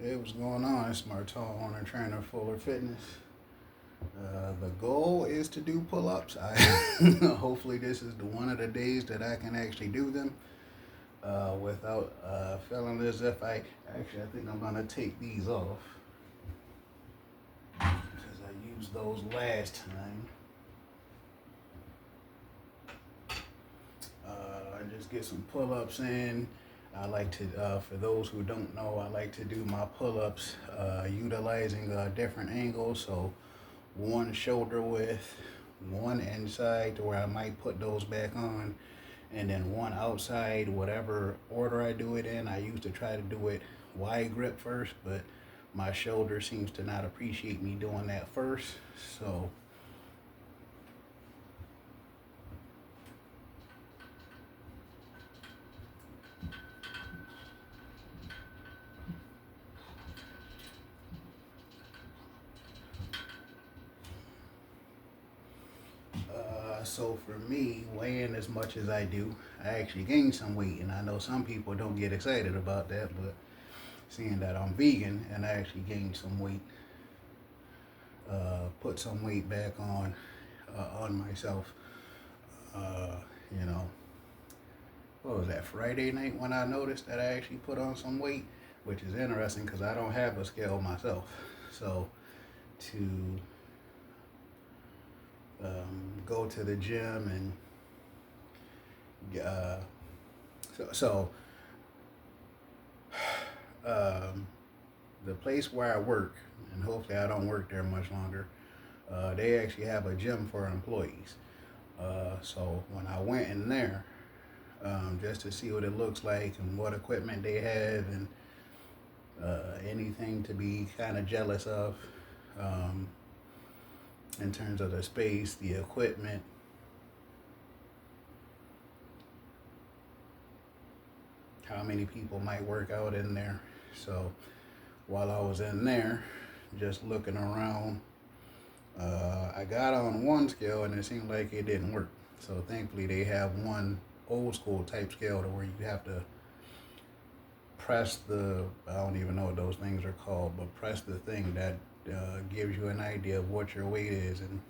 Hey, what's going on? It's my tall owner trainer, Fuller Fitness. The goal is to do pull-ups. Hopefully this is the one of the days that I can actually do them without feeling as if I think I'm gonna take these off because I used those last time. I just get some pull-ups in. I like to, for those who don't know, I like to do my pull-ups utilizing different angles. So one shoulder width, one inside to where I might put those back on, and then one outside, whatever order I do it in. I used to try to do it wide grip first, but my shoulder seems to not appreciate me doing that first. So so for me, weighing as much as I do, I actually gained some weight, and I know some people don't get excited about that, but seeing that I'm vegan and I actually gained some weight, put some weight back on myself. Uh, you know, what was that, Friday night when I noticed that I actually put on some weight, which is interesting because I don't have a scale myself. So to go to the gym and so um, the place where I work, and hopefully I don't work there much longer, they actually have a gym for employees. So when I went in there, just to see what it looks like and what equipment they have and anything to be kind of jealous of um, in terms of the space, the equipment. How many people might work out in there. So while I was in there, just looking around, I got on one scale and it seemed like it didn't work. So thankfully they have one old school type scale to where you have to press I don't even know what those things are called, but press the thing that gives you an idea of what your weight is. And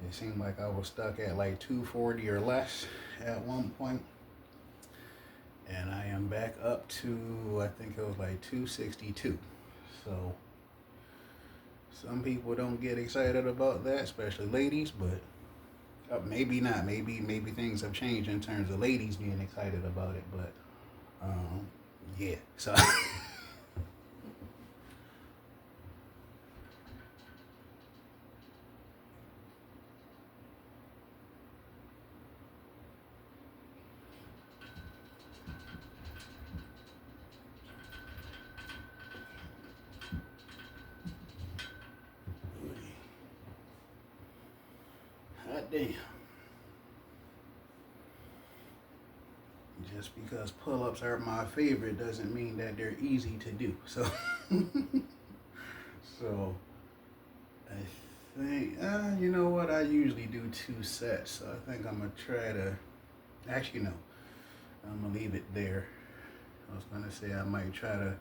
it seemed like I was stuck at like 240 or less at one point. And I am back up to, I think it was like 262. So some people don't get excited about that, especially ladies, but maybe not. Maybe things have changed in terms of ladies being excited about it, but yeah. So hot damn. Just because pull-ups are my favorite doesn't mean that they're easy to do. So so I think you know what? I usually do 2 sets. So I think I'm gonna try to. Actually, no. I'm gonna leave it there. I was gonna say I might try to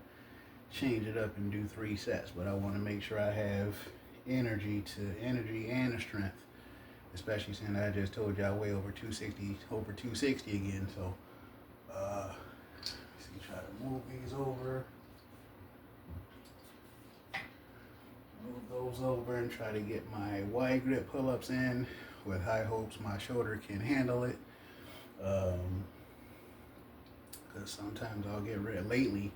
change it up and do 3 sets, but I want to make sure I have energy and the strength. Especially since I just told you I weigh over 260 again. So, see, try to move these over, move those over, and try to get my wide grip pull-ups in with high hopes my shoulder can handle it. Because sometimes I'll get rid lately,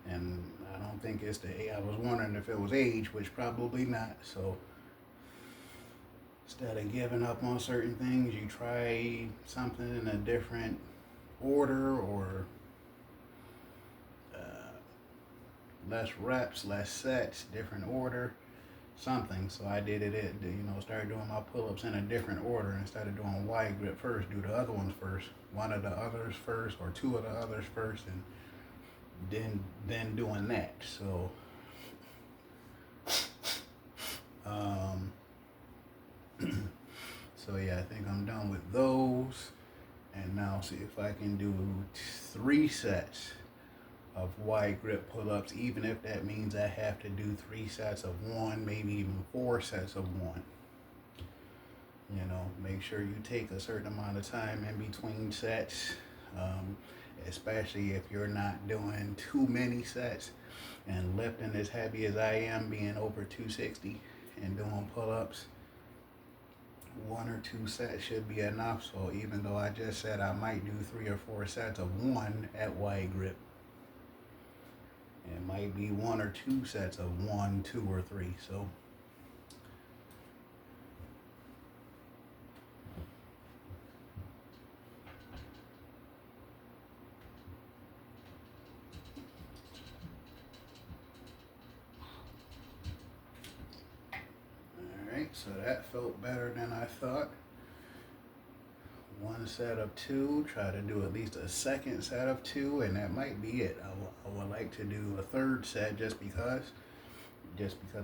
and I don't think it's I was wondering if it was age, which probably not. So instead of giving up on certain things, you try something in a different order or less reps, less sets, different order, something. So I did it, started doing my pull-ups in a different order instead of doing wide grip first, do the other ones first, one of the others first, or two of the others first, and then doing that. So um, so yeah, I think I'm done with those, and now see if I can do 3 sets of wide grip pull-ups, even if that means I have to do 3 sets of one, maybe even 4 sets of one. You know, make sure you take a certain amount of time in between sets, especially if you're not doing too many sets and lifting as heavy as I am, being over 260 and doing pull-ups. 1 or 2 sets should be enough. So even though I just said I might do 3 or 4 sets of one at wide grip, it might be 1 or 2 sets of 1, 2, or 3. So alright, so that felt better than I thought. 1 set of 2, try to do at least a second set of 2, and that might be it. I would like to do a third set just because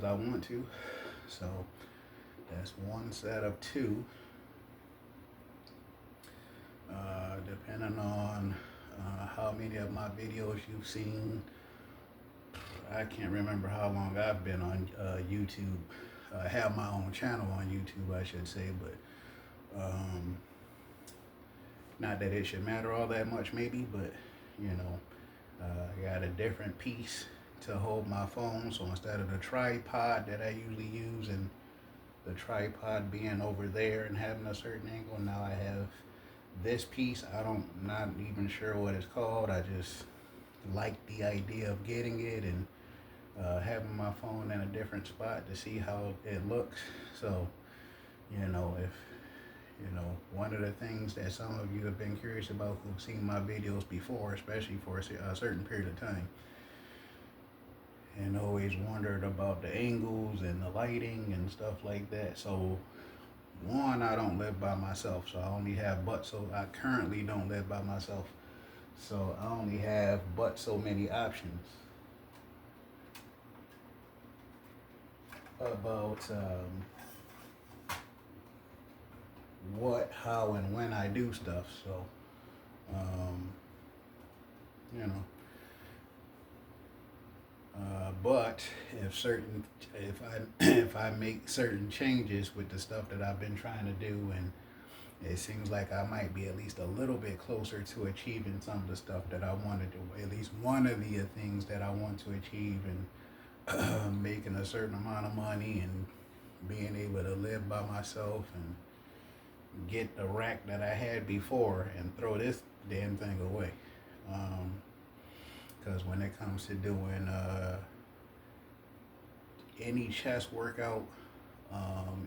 I want to. So that's 1 set of 2. Depending on how many of my videos you've seen, I can't remember how long I've been on YouTube. I have my own channel on YouTube, I should say, but not that it should matter all that much, maybe, but you know, I got a different piece to hold my phone. So instead of the tripod that I usually use, and the tripod being over there and having a certain angle, now I have this piece. Not even sure what it's called. I just like the idea of getting it and having my phone in a different spot to see how it looks. So, you know, if one of the things that some of you have been curious about who've seen my videos before, especially for a certain period of time, and always wondered about the angles and the lighting and stuff like that. So one, I don't live by myself, so I only have I currently don't live by myself, so I only have but so many options about what, how, and when I do stuff. So you know, but if I make certain changes with the stuff that I've been trying to do, and it seems like I might be at least a little bit closer to achieving some of the stuff that I want to do, at least one of the things that I want to achieve, and making a certain amount of money and being able to live by myself and get the rack that I had before and throw this damn thing away. Because when it comes to doing any chest workout,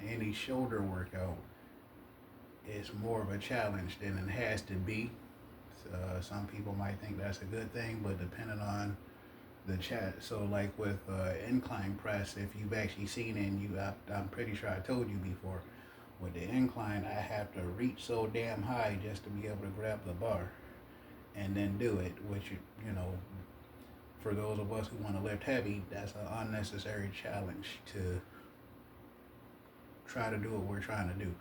any shoulder workout, it's more of a challenge than it has to be. Some people might think that's a good thing, but depending on the chat. So like with incline press, if you've actually seen it, and I'm pretty sure I told you before, with the incline, I have to reach so damn high just to be able to grab the bar and then do it, which, you know, for those of us who want to lift heavy, that's an unnecessary challenge to try to do what we're trying to do.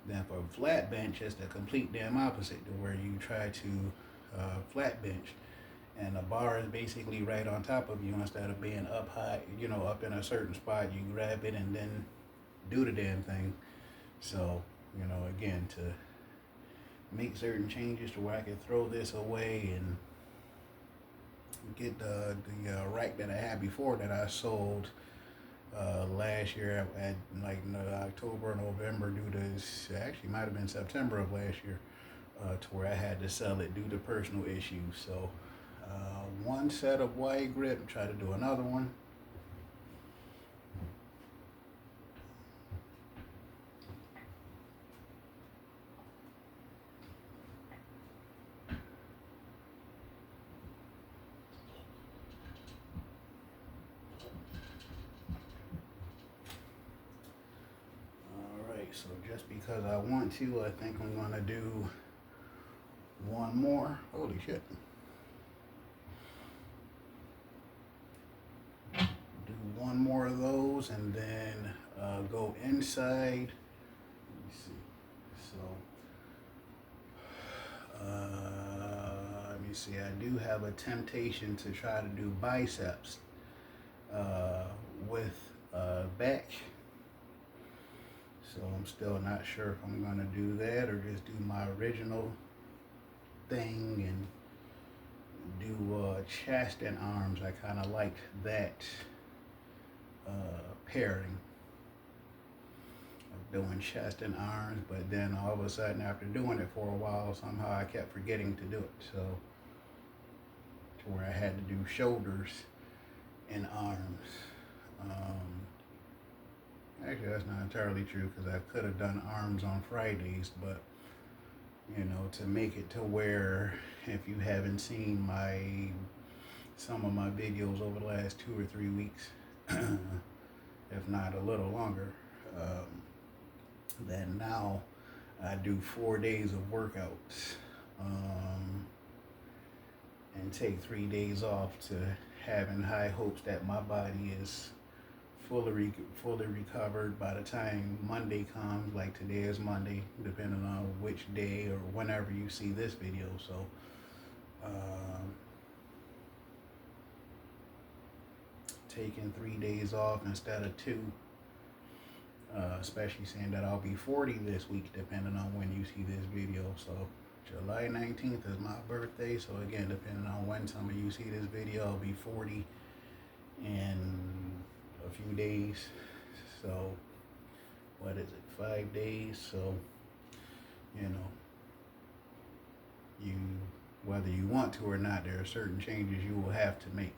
Then for flat bench, it's the complete damn opposite, to where you try to flat bench, and the bar is basically right on top of you. Instead of being up high, you know, up in a certain spot, you grab it and then do the damn thing. So, you know, again, to make certain changes to where I could throw this away and get the rack that I had before that I sold last year at like October, November, due to, actually might have been September of last year, to where I had to sell it due to personal issues. So 1 set of wide grip, try to do another one. So just because I want to, I think I'm gonna do one more. Holy shit. Do one more of those and then go inside. Let me see. So let me see, I do have a temptation to try to do biceps with back. So I'm still not sure if I'm going to do that or just do my original thing and do chest and arms. I kind of like that pairing of doing chest and arms, but then all of a sudden after doing it for a while, somehow I kept forgetting to do it. So to where I had to do shoulders and arms. Actually, that's not entirely true because I could have done arms on Fridays, but you know, to make it to where if you haven't seen some of my videos over the last 2 or 3 weeks, if not a little longer, then now I do 4 days of workouts and take 3 days off to having high hopes that my body is fully recovered by the time Monday comes, like today is Monday, depending on which day or whenever you see this video. So taking 3 days off instead of 2, especially saying that I'll be 40 this week, depending on when you see this video. So July 19th is my birthday, so again, depending on when some of you see this video, I'll be 40 in a few days. So what is it, 5 days? So you know, whether you want to or not, there are certain changes you will have to make.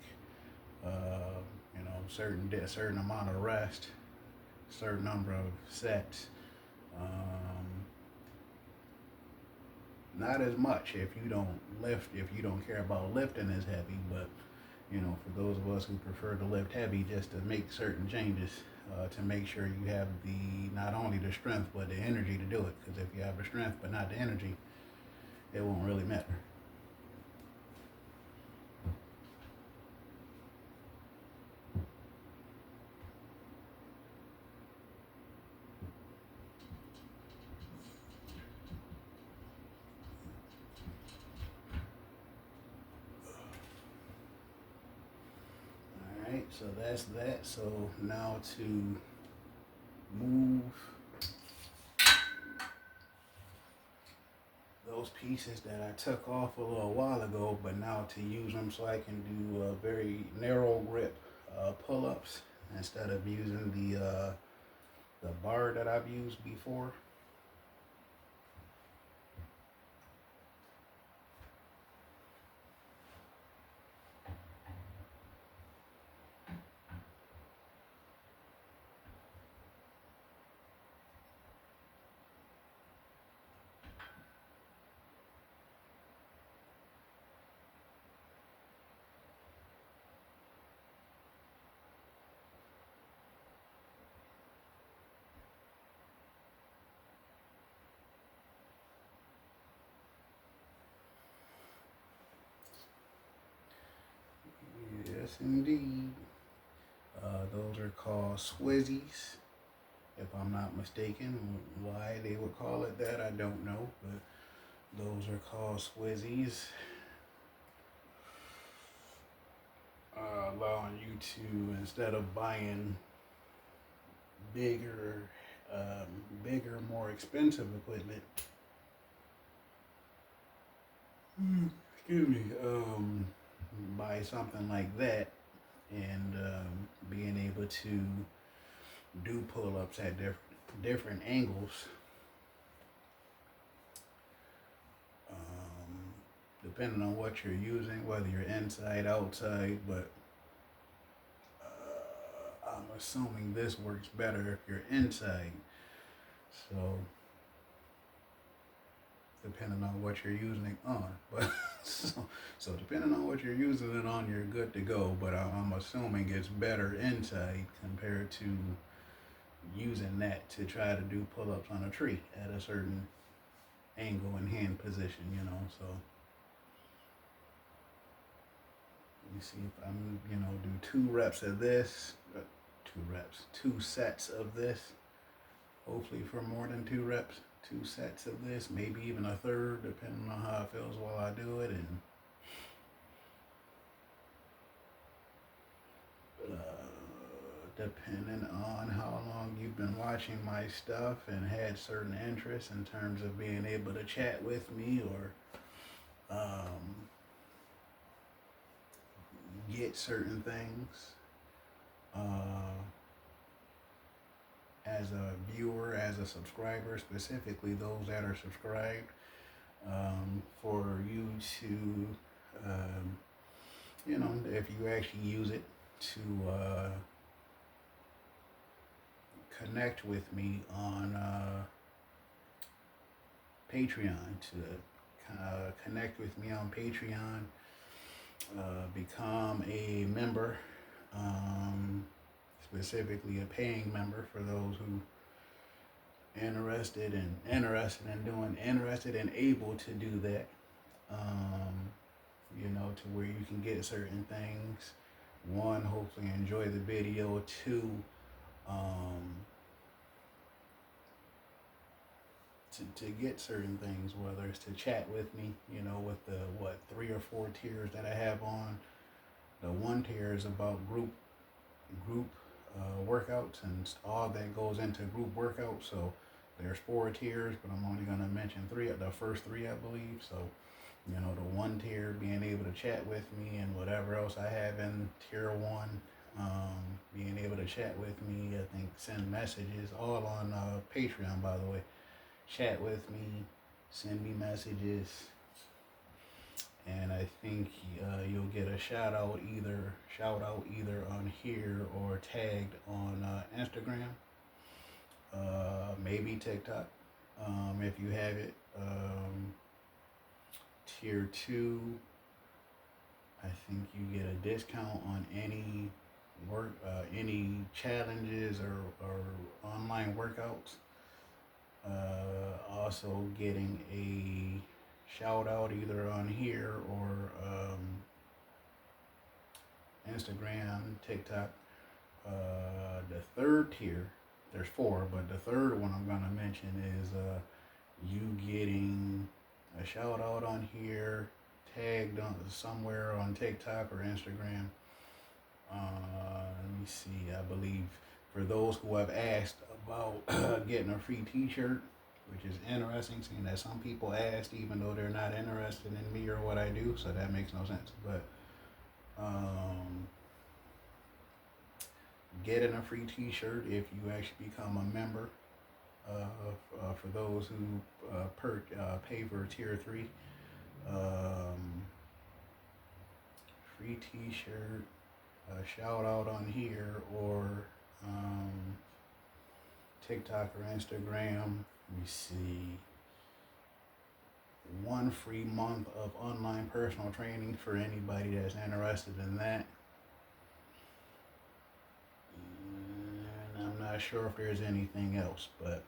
You know, certain amount of rest, certain number of sets. Not as much if you don't lift, if you don't care about lifting as heavy, but you know, for those of us who prefer to lift heavy, just to make certain changes to make sure you have not only the strength but the energy to do it. Because if you have the strength but not the energy, it won't really matter. Alright, so that's that. So now to move those pieces that I took off a little while ago, but now to use them so I can do very narrow grip pull-ups instead of using the bar that I've used before. Yes, indeed. Those are called Swizzies, if I'm not mistaken. Why they would call it that, I don't know, but those are called Swizzies. Allowing you to, instead of buying bigger, more expensive equipment, excuse me, buy something like that and being able to do pull-ups at different angles, depending on what you're using, whether you're inside, outside, but I'm assuming this works better if you're inside. So depending on what you're using it on, but so depending on what you're using it on, you're good to go. But I'm assuming it's better inside compared to using that to try to do pull-ups on a tree at a certain angle and hand position, you know. So let me see if I'm, you know, do 2 reps of this, 2 sets of this, hopefully for more than 2 reps. 2 sets of this, maybe even a third, depending on how it feels while I do it, and depending on how long you've been watching my stuff and had certain interests in terms of being able to chat with me or get certain things. As a viewer, as a subscriber, specifically those that are subscribed, for you to, if you actually use it to connect with me on Patreon, to connect with me on Patreon, become a member, specifically a paying member for those who interested and able to do that. To where you can get certain things. One, hopefully enjoy the video. Two, to get certain things, whether it's to chat with me, with the 3 or 4 tiers that I have on. The one tier is about group workouts and all that goes into group workouts. So there's 4 tiers, but I'm only going to mention 3 of the first 3, I believe. So, the one tier being able to chat with me and whatever else I have in tier 1, being able to chat with me, I think send messages, all on Patreon, by the way. Chat with me, send me messages, and I think you'll get a shout out either on here or tagged on Instagram, maybe TikTok, if you have it. Tier 2, I think you get a discount on any any challenges or online workouts. Also getting a shout out either on here or Instagram, TikTok. The third tier, there's 4, but the third one I'm going to mention is you getting a shout out on here, tagged on somewhere on TikTok or Instagram. Let me see, I believe for those who have asked about getting a free t-shirt, which is interesting, seeing that some people asked even though they're not interested in me or what I do, so that makes no sense. But getting a free t-shirt if you actually become a member, for those who pay for tier 3, free t-shirt, a shout out on here or TikTok or Instagram. Let me see, 1 free month of online personal training for anybody that's interested in that. And I'm not sure if there's anything else, but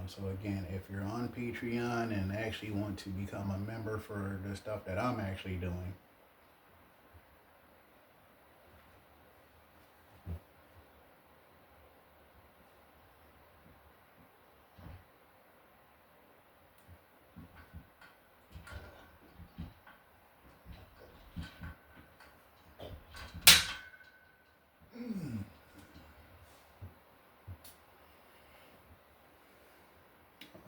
so again, if you're on Patreon and actually want to become a member for the stuff that I'm actually doing,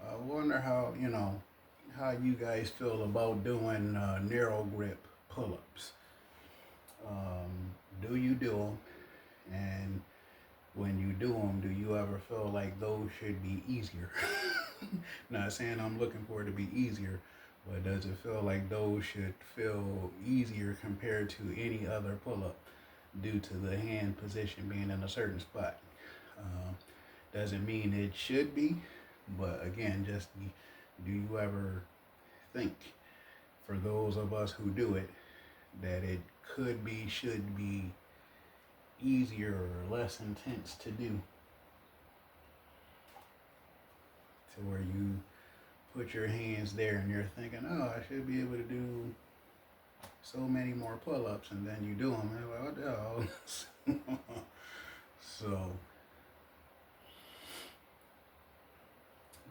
I wonder how you guys feel about doing narrow grip pull-ups. Do you do them? And when you do them, do you ever feel like those should be easier? Not saying I'm looking for it to be easier, but does it feel like those should feel easier compared to any other pull-up due to the hand position being in a certain spot? Doesn't mean it should be, but again, just do you ever think, for those of us who do it, that it should be easier or less intense to do? To where you put your hands there and you're thinking, oh, I should be able to do so many more pull-ups, and then you do them and you're like, oh, no. So,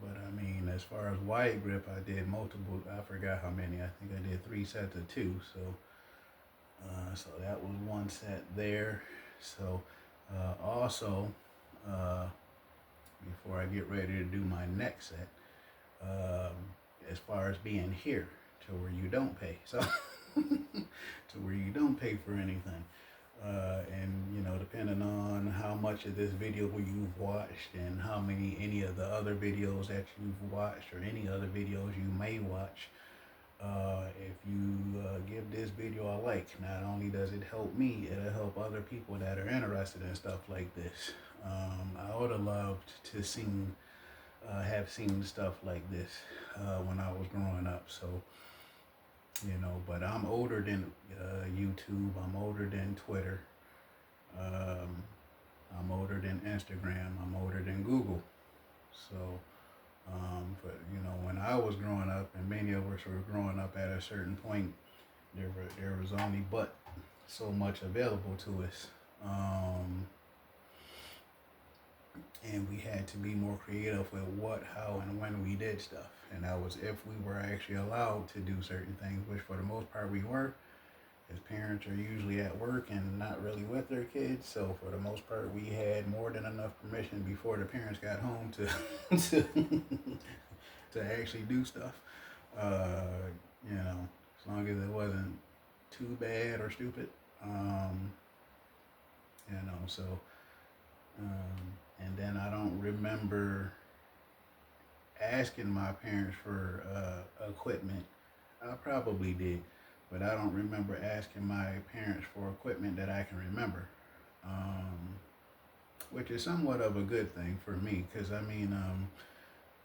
but I mean, as far as wide grip, I did multiple, I forgot how many, I think I did 3 sets of 2, so that was 1 set there. So also, uh, before I get ready to do my next set, um, as far as being here to where you don't pay, so to where you don't pay for anything. And you know, depending on how much of this video you've watched and how many any of the other videos that you've watched or any other videos you may watch, if you give this video a like, not only does it help me, it'll help other people that are interested in stuff like this. I would have loved to have seen stuff like this when I was growing up. So, you know, but I'm older than YouTube. I'm older than Twitter. Um, I'm older than Instagram. I'm older than Google. So, but you know, when I was growing up, and many of us were growing up at a certain point, there was only but so much available to us. And we had to be more creative with what, how, and when we did stuff. And that was if we were actually allowed to do certain things, which for the most part we were. As parents are usually at work and not really with their kids, so for the most part we had more than enough permission before the parents got home to to actually do stuff. You know, as long as it wasn't too bad or stupid. You know, so and then I don't remember asking my parents for equipment. I probably did, but I don't remember asking my parents for equipment that I can remember, which is somewhat of a good thing for me, because I mean,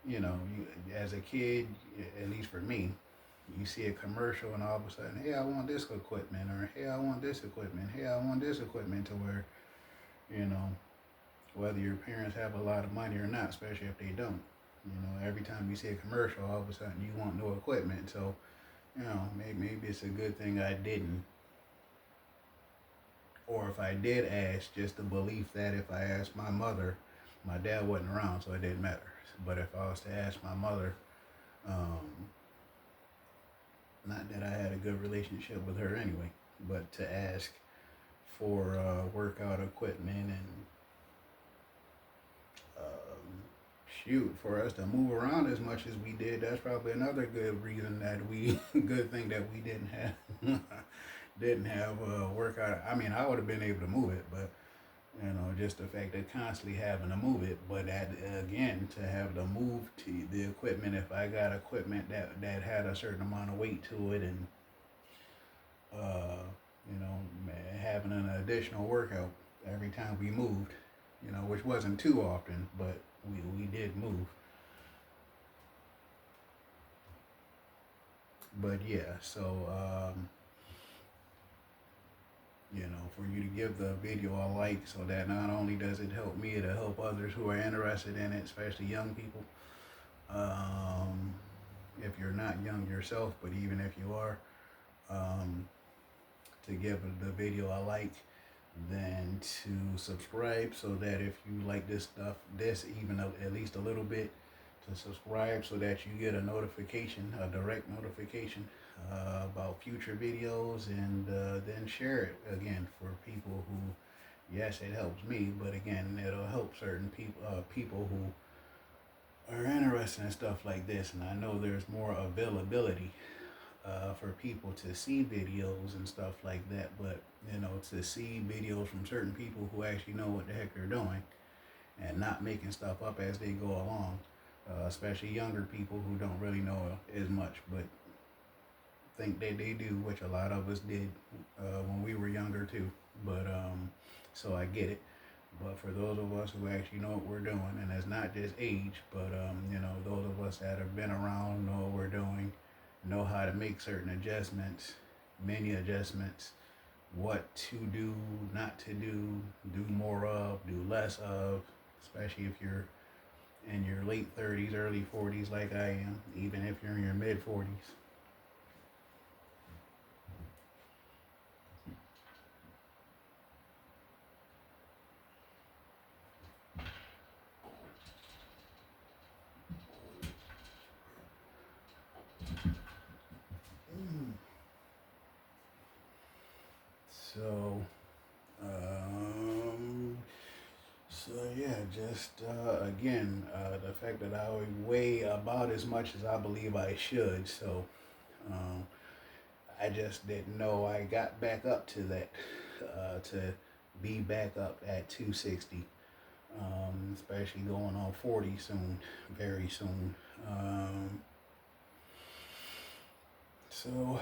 you know, as a kid, at least for me, you see a commercial and all of a sudden, hey, I want this equipment, or hey, I want this equipment, hey, I want this equipment, to where, you know, whether your parents have a lot of money or not, especially if they don't. You know, every time you see a commercial, all of a sudden you want new equipment. So, you know, maybe it's a good thing I didn't. Or if I did ask, just the belief that if I asked my mother, my dad wasn't around, so it didn't matter. But if I was to ask my mother, not that I had a good relationship with her anyway, but to ask for workout equipment and shoot, for us to move around as much as we did, that's probably another good reason that good thing that we didn't have, didn't have workout. I mean, I would have been able to move it, but you know, just the fact of constantly having to move it. But again, to have to move to the equipment, if I got equipment that had a certain amount of weight to it, and you know, having an additional workout every time we moved, you know, which wasn't too often, but we did move. But yeah, so you know, for you to give the video a like, so that not only does it help me, it'll help others who are interested in it, especially young people. If you're not young yourself, but even if you are, to give the video a like, then to subscribe, so that if you like this stuff, this even at least a little bit, to subscribe so that you get a notification, a direct notification about future videos, and then share it again for people who, yes, it helps me, but again, it'll help certain people who are interested in stuff like this. And I know there's more availability for people to see videos and stuff like that, but you know, to see videos from certain people who actually know what the heck they're doing and not making stuff up as they go along, especially younger people who don't really know as much, but think that they do, which a lot of us did when we were younger too. But so I get it. But for those of us who actually know what we're doing, and it's not just age, but you know, those of us that have been around, know what we're doing, know how to make certain adjustments, many adjustments, what to do, not to do more of, do less of, especially if you're in your late 30s, early 40s like I am, even if you're in your mid 40s. So, The fact that I weigh about as much as I believe I should. So um, I just didn't know I got back up to that, to be back up at 260, especially going on 40 soon, very soon. So,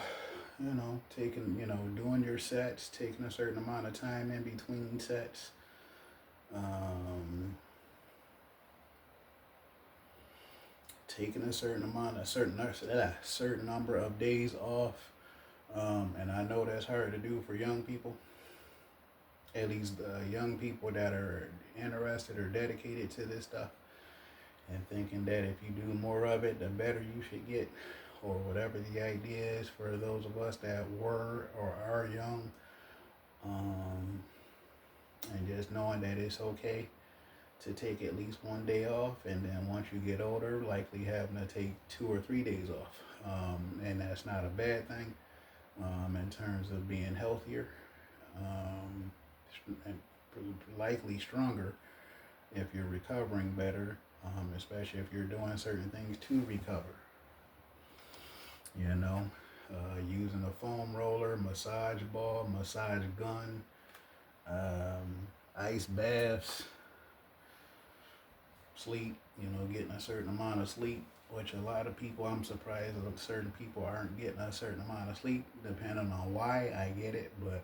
doing your sets, taking a certain amount of time in between sets, um, taking a certain number of days off, and I know that's hard to do for young people. At least young people that are interested or dedicated to this stuff, and thinking that if you do more of it, the better you should get, or whatever the idea is for those of us that were or are young, um, and just knowing that it's okay to take at least one day off, and then once you get older, likely having to take 2 or 3 days off. And that's not a bad thing in terms of being healthier, um, and likely stronger if you're recovering better, especially if you're doing certain things to recover. You know, using a foam roller, massage ball, massage gun, ice baths, sleep, getting a certain amount of sleep, which a lot of people, I'm surprised that certain people aren't getting a certain amount of sleep, depending on why. I get it, but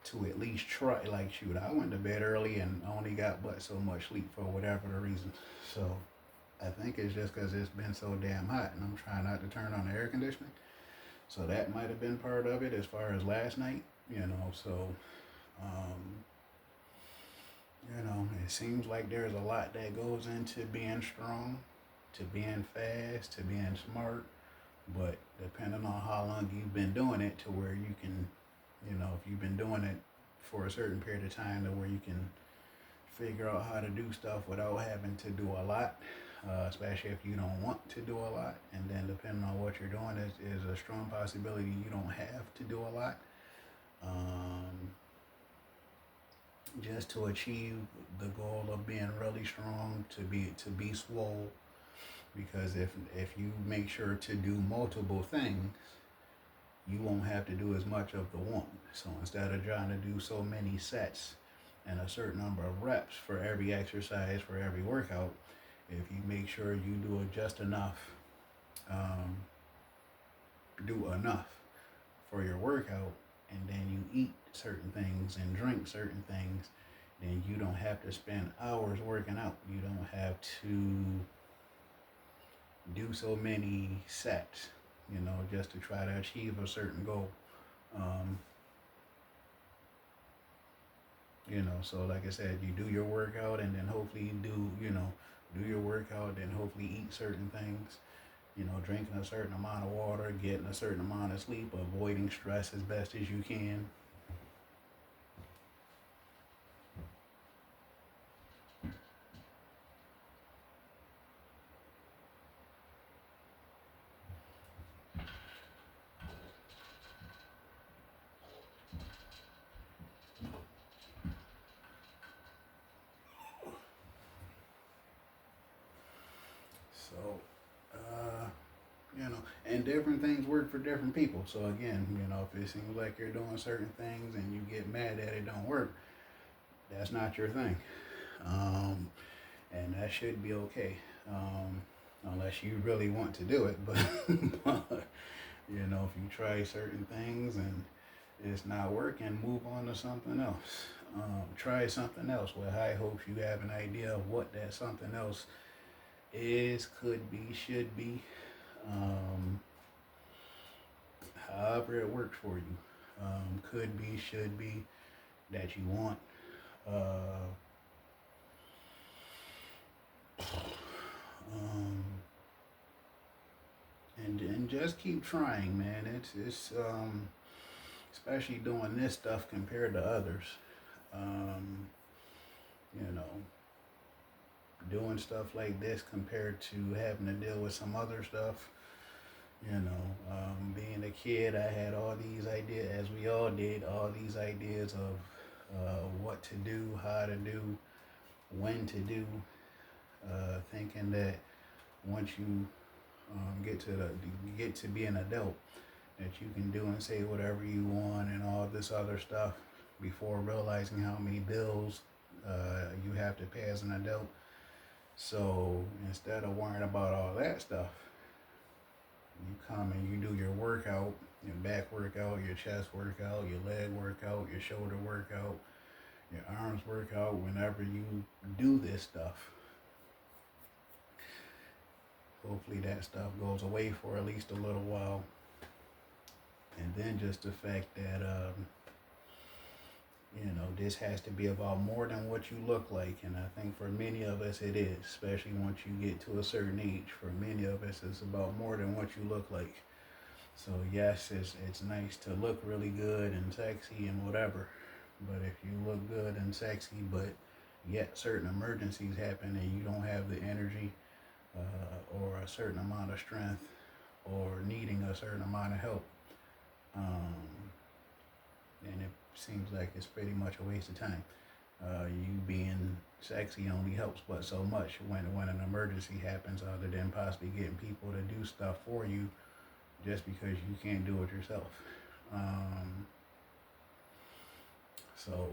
to at least try, like, shoot, I went to bed early and only got but so much sleep for whatever the reason. So I think it's just because it's been so damn hot and I'm trying not to turn on the air conditioning. So that might have been part of it as far as last night, so um, it seems like there's a lot that goes into being strong, to being fast, to being smart. But depending on how long you've been doing it, to where you can, if you've been doing it for a certain period of time, to where you can figure out how to do stuff without having to do a lot, especially if you don't want to do a lot. And then depending on what you're doing, is a strong possibility you don't have to do a lot. Just to achieve the goal of being really strong, to be swole. Because if you make sure to do multiple things, you won't have to do as much of the one. So instead of trying to do so many sets and a certain number of reps for every exercise, for every workout, if you make sure you do just enough, um, do enough for your workout, and then you eat certain things and drink certain things, then you don't have to spend hours working out. You don't have to do so many sets, just to try to achieve a certain goal. Um, so like I said, you do your workout, and then hopefully do your workout, and hopefully eat certain things, drinking a certain amount of water, getting a certain amount of sleep, avoiding stress as best as you can. So, and different things work for different people. So again, if it seems like you're doing certain things and you get mad that it don't work, that's not your thing. And that should be okay. Unless you really want to do it, but, but if you try certain things and it's not working, move on to something else. Try something else with high hopes. You have an idea of what that something else is, could be, should be, however it works for you. Could be, should be, that you want. Um, and just keep trying, man. It's especially doing this stuff compared to others. Um, you know, doing stuff like this compared to having to deal with some other stuff. Being a kid, I had all these ideas, as we all did, all these ideas of what to do, how to do, when to do, thinking that once you get to be an adult, that you can do and say whatever you want and all this other stuff before realizing how many bills you have to pay as an adult. So instead of worrying about all that stuff, you come and you do your workout, your back workout, your chest workout, your leg workout, your shoulder workout, your arms workout. Whenever you do this stuff, hopefully that stuff goes away for at least a little while. And then just the fact that, this has to be about more than what you look like. And I think for many of us it is, especially once you get to a certain age. For many of us, it's about more than what you look like. So yes, it's nice to look really good and sexy and whatever. But if you look good and sexy, but yet certain emergencies happen and you don't have the energy or a certain amount of strength or needing a certain amount of help, and it seems like it's pretty much a waste of time. You being sexy only helps but so much when an emergency happens, other than possibly getting people to do stuff for you just because you can't do it yourself. So,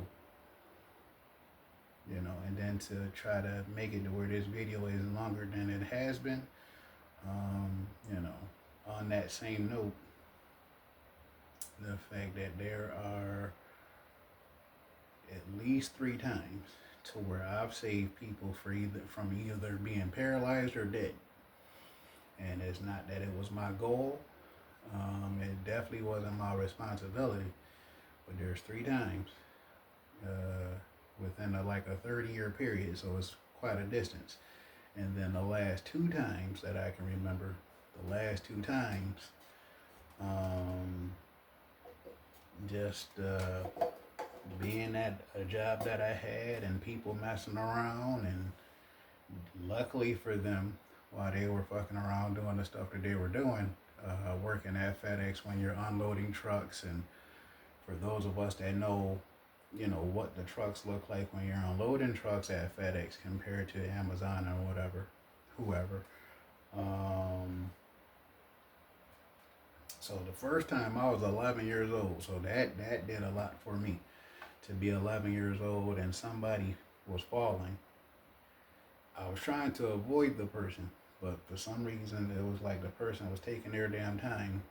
and then to try to make it to where this video is longer than it has been, on that same note, the fact that there are at least 3 times to where I've saved people from either being paralyzed or dead. And it's not that it was my goal. It definitely wasn't my responsibility. But there's 3 times within a 30-year period, so it's quite a distance. And then the last 2 times that I can remember, just being at a job that I had and people messing around, and luckily for them, while they were fucking around doing the stuff that they were doing, working at FedEx when you're unloading trucks, and for those of us that know, what the trucks look like when you're unloading trucks at FedEx compared to Amazon or whoever. So the first time I was 11 years old, so that did a lot for me. To be 11 years old and somebody was falling, I was trying to avoid the person, but for some reason it was like the person was taking their damn time,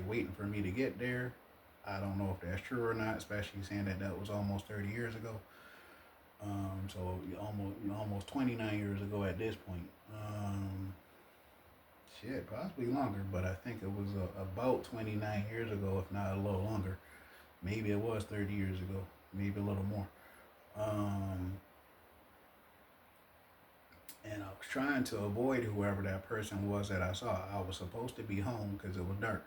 waiting for me to get there. I don't know if that's true or not, especially saying that was almost 30 years ago. So almost 29 years ago at this point. Possibly longer, but I think it was about 29 years ago, if not a little longer. Maybe it was 30 years ago, maybe a little more. And I was trying to avoid whoever that person was that I saw. I was supposed to be home because it was dark.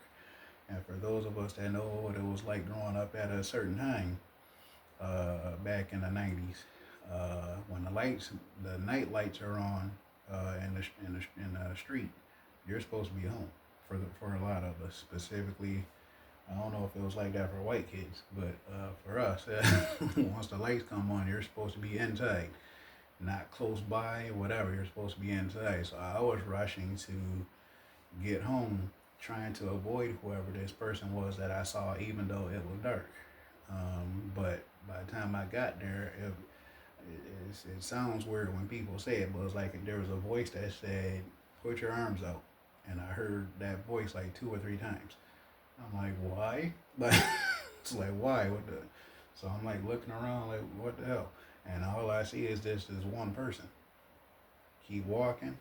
And for those of us that know what it was like growing up at a certain time, back in the 90s, when the night lights are on in the street, you're supposed to be home. For a lot of us, specifically, I don't know if it was like that for white kids, but for us, once the lights come on, you're supposed to be inside, not close by, whatever. You're supposed to be inside. So I was rushing to get home, trying to avoid whoever this person was that I saw, even though it was dark. But by the time I got there, it sounds weird when people say it, but it was like there was a voice that said, "Put your arms out." And I heard that voice 2 or 3 times. I'm like, why? It's like, why? So I'm looking around what the hell? And all I see is this one person. Keep walking.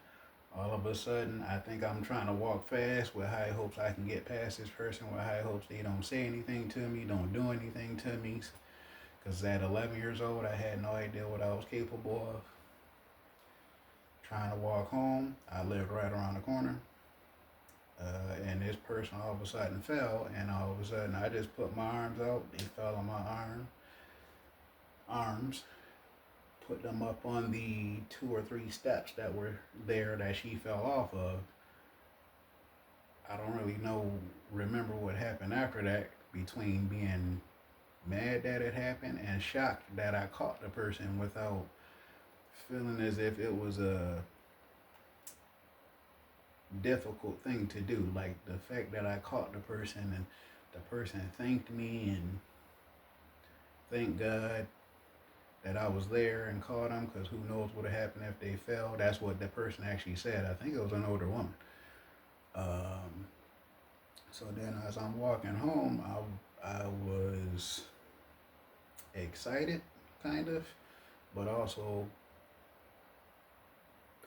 All of a sudden, I think I'm trying to walk fast with high hopes I can get past this person, with high hopes they don't say anything to me, don't do anything to me. Because at 11 years old, I had no idea what I was capable of. Trying to walk home. I lived right around the corner. And this person all of a sudden fell, and all of a sudden I just put my arms out. They fell on my arms, put them up on the 2 or 3 steps that were there that she fell off of. I don't really remember what happened after that, between being mad that it happened and shocked that I caught the person without feeling as if it was a difficult thing to do. Like the fact that I caught the person and the person thanked me and thank God that I was there and caught them, because who knows what would have happened if they fell. That's what the person actually said. I think it was an older woman. Um, so then as I'm walking home, I was excited, kind of, but also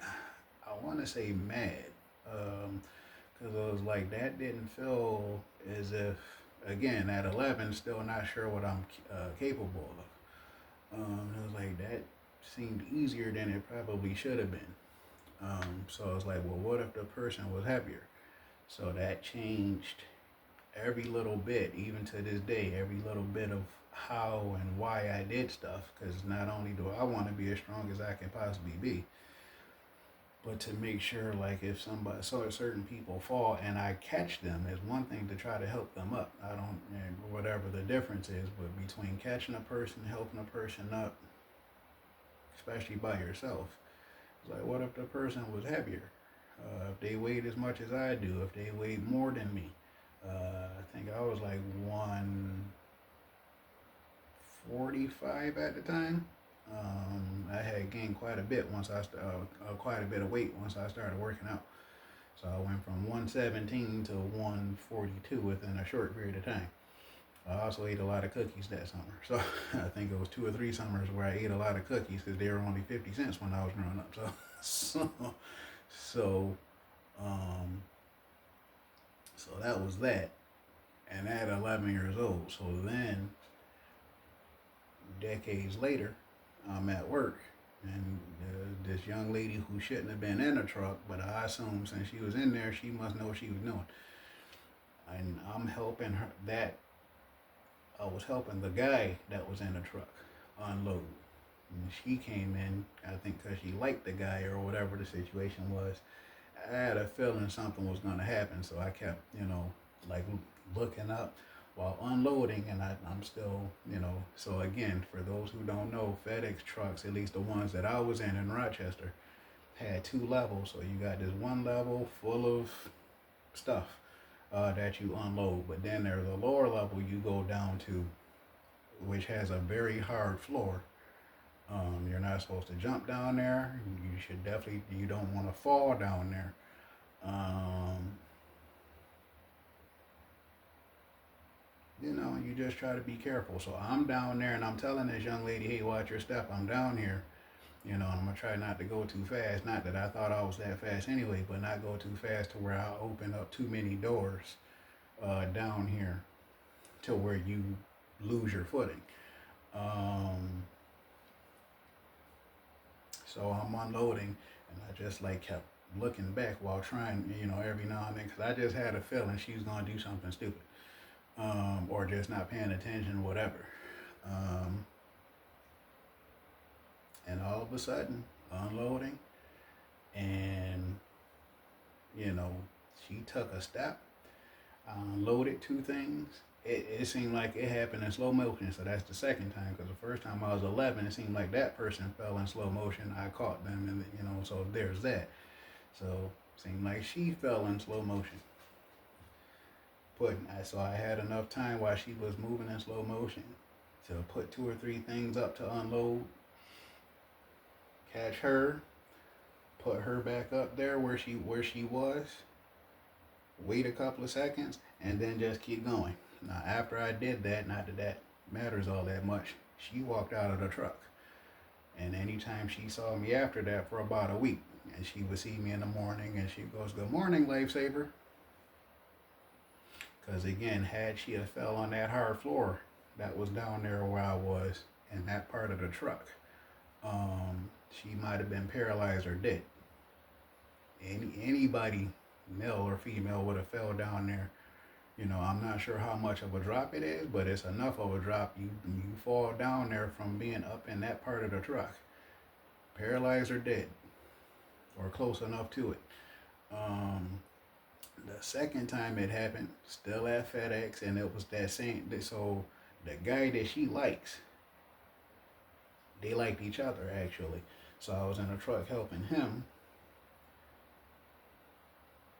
I want to say mad, because I was like, that didn't feel as if, again, at 11, still not sure what I'm capable of. It was like, that seemed easier than it probably should have been. So I was like, well, what if the person was heavier? So that changed every little bit, even to this day, every little bit of how and why I did stuff. Because not only do I want to be as strong as I can possibly be, but to make sure, like, if somebody, so certain people fall and I catch them, is one thing to try to help them up. I don't, whatever the difference is, but between catching a person, helping a person up, especially by yourself, it's like, what if the person was heavier? If they weighed as much as I do, if they weighed more than me, I think I was like 145 at the time. I had gained quite a bit quite a bit of weight once I started working out. So I went from 117 to 142 within a short period of time. I also ate a lot of cookies that summer. So I think it was 2 or 3 summers where I ate a lot of cookies because they were only 50 cents when I was growing up. So, um, so that was that. And at 11 years old. So then, decades later, I'm at work, and this young lady who shouldn't have been in the truck, but I assume since she was in there, she must know what she was doing. And I'm helping her. I was helping the guy that was in the truck unload. And she came in, I think, because she liked the guy or whatever the situation was. I had a feeling something was going to happen, so I kept, like looking up while unloading, and I'm still, So again, for those who don't know, FedEx trucks, at least the ones that I was in Rochester, had 2 levels. So you got this one level full of stuff that you unload, but then there's a lower level you go down to, which has a very hard floor. You're not supposed to jump down there. You don't want to fall down there. Um, you just try to be careful. So I'm down there and I'm telling this young lady, hey, watch your step. I'm down here. And I'm going to try not to go too fast. Not that I thought I was that fast anyway, but not go too fast to where I open up too many doors down here to where you lose your footing. Um, so I'm unloading and I just like kept looking back while trying, every now and then, because I just had a feeling she was going to do something stupid. Or just not paying attention, whatever. Um, and all of a sudden, unloading, and you know, she took a step, unloaded 2 things. It seemed like it happened in slow motion, so that's the second time. Because the first time I was 11, it seemed like that person fell in slow motion. I caught them, and so there's that. So it seemed like she fell in slow motion. So I had enough time while she was moving in slow motion to put 2 or 3 things up to unload, catch her, put her back up there where she was, wait a couple of seconds, and then just keep going. Now after I did that, not that that matters all that much, she walked out of the truck. And anytime she saw me after that for about a week, and she would see me in the morning and she goes, "Good morning, Lifesaver." Because again, had she have fell on that hard floor that was down there where I was in that part of the truck, she might have been paralyzed or dead. Anybody, male or female, would have fell down there. I'm not sure how much of a drop it is, but it's enough of a drop. You fall down there from being up in that part of the truck, paralyzed or dead, or close enough to it. Um, The second time it happened, still at FedEx, and it was that same. So the guy that she likes, they liked each other actually. So I was in the truck helping him,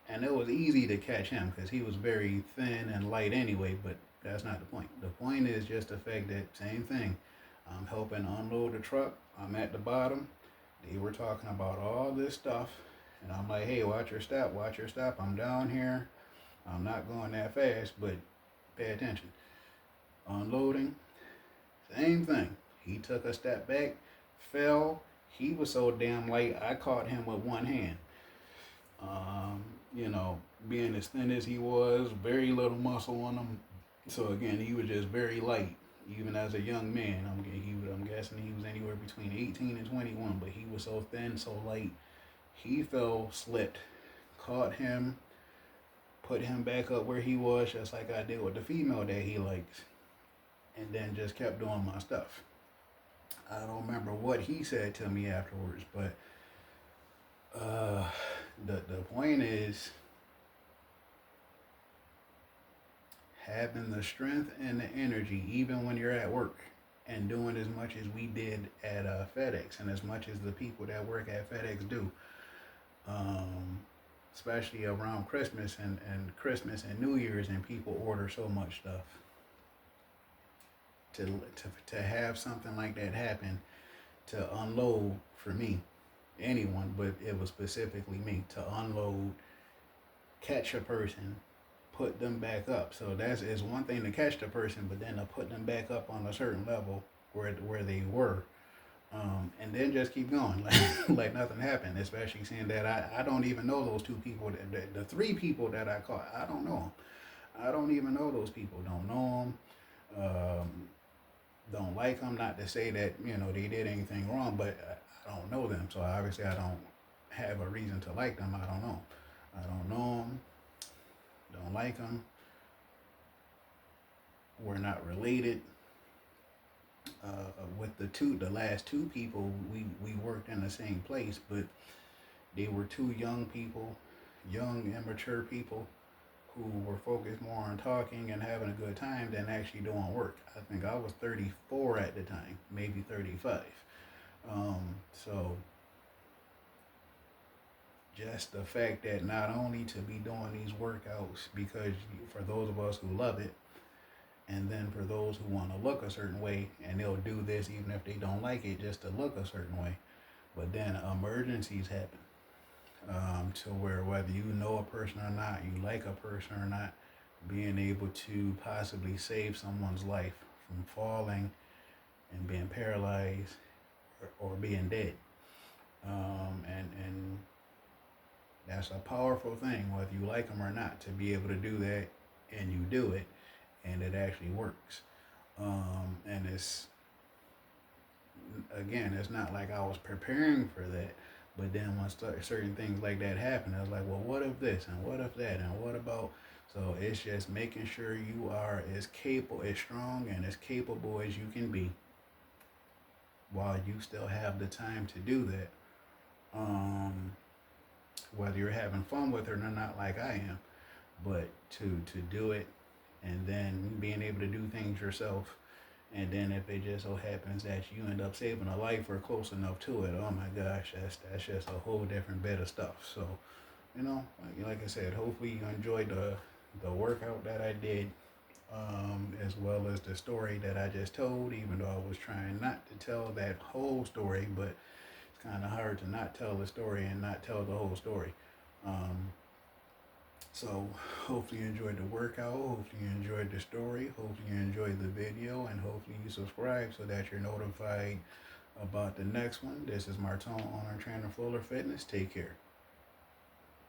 and it was easy to catch him because he was very thin and light anyway. But that's not the point. The point is just the fact that same thing. I'm helping unload the truck. I'm at the bottom. They were talking about all this stuff, and I'm like, hey, watch your step, watch your step. I'm down here. I'm not going that fast, but pay attention. Unloading, same thing. He took a step back, fell. He was so damn light, I caught him with one hand. Um, you know, being as thin as he was, very little muscle on him. So again, he was just very light, even as a young man. I'm guessing he was anywhere between 18 and 21, but he was so thin, so light. He fell, slipped, caught him, put him back up where he was, just like I did with the female that he likes, and then just kept doing my stuff. I don't remember what he said to me afterwards, but uh, the point is having the strength and the energy, even when you're at work, and doing as much as we did at FedEx, and as much as the people that work at FedEx do. Um, Especially around Christmas and Christmas and New Year's, and people order so much stuff. To have something like that happen, to unload for me, anyone, but it was specifically me, to unload, catch a person, put them back up. So that's is one thing to catch the person, but then to put them back up on a certain level where they were. And then just keep going like nothing happened, especially seeing that I don't even know those two people, the three people that I caught. I don't know them. I don't even know those people. Don't know them. Don't like them. Not to say that they did anything wrong, but I don't know them. So obviously I don't have a reason to like them. I don't know. I don't know them. Don't like them. We're not related. With the last two people, we worked in the same place, but they were two young people, young immature people who were focused more on talking and having a good time than actually doing work. I think I was 34 at the time, maybe 35. So just the fact that not only to be doing these workouts because for those of us who love it, and then for those who want to look a certain way, and they'll do this even if they don't like it just to look a certain way. But then emergencies happen, to where whether you know a person or not, you like a person or not, being able to possibly save someone's life from falling and being paralyzed or being dead. And that's a powerful thing, whether you like them or not, to be able to do that, and you do it, and it actually works. And it's not like I was preparing for that, but then when certain things like that happen, I was like, well, what if this, and what if that, and what about? So it's just making sure you are as capable, as strong, and as capable as you can be, while you still have the time to do that. Um, Whether you're having fun with it or not, like I am, but to do it, and then being able to do things yourself, and then if it just so happens that you end up saving a life or close enough to it, oh my gosh, that's just a whole different bit of stuff. So like I said, hopefully you enjoyed the workout that I did, as well as the story that I just told, even though I was trying not to tell that whole story, but it's kind of hard to not tell the story and not tell the whole story. um, so hopefully you enjoyed the workout, hopefully you enjoyed the story, hopefully you enjoyed the video, and hopefully you subscribe so that you're notified about the next one. This is Martone, owner and trainer Fuller Fitness. Take care.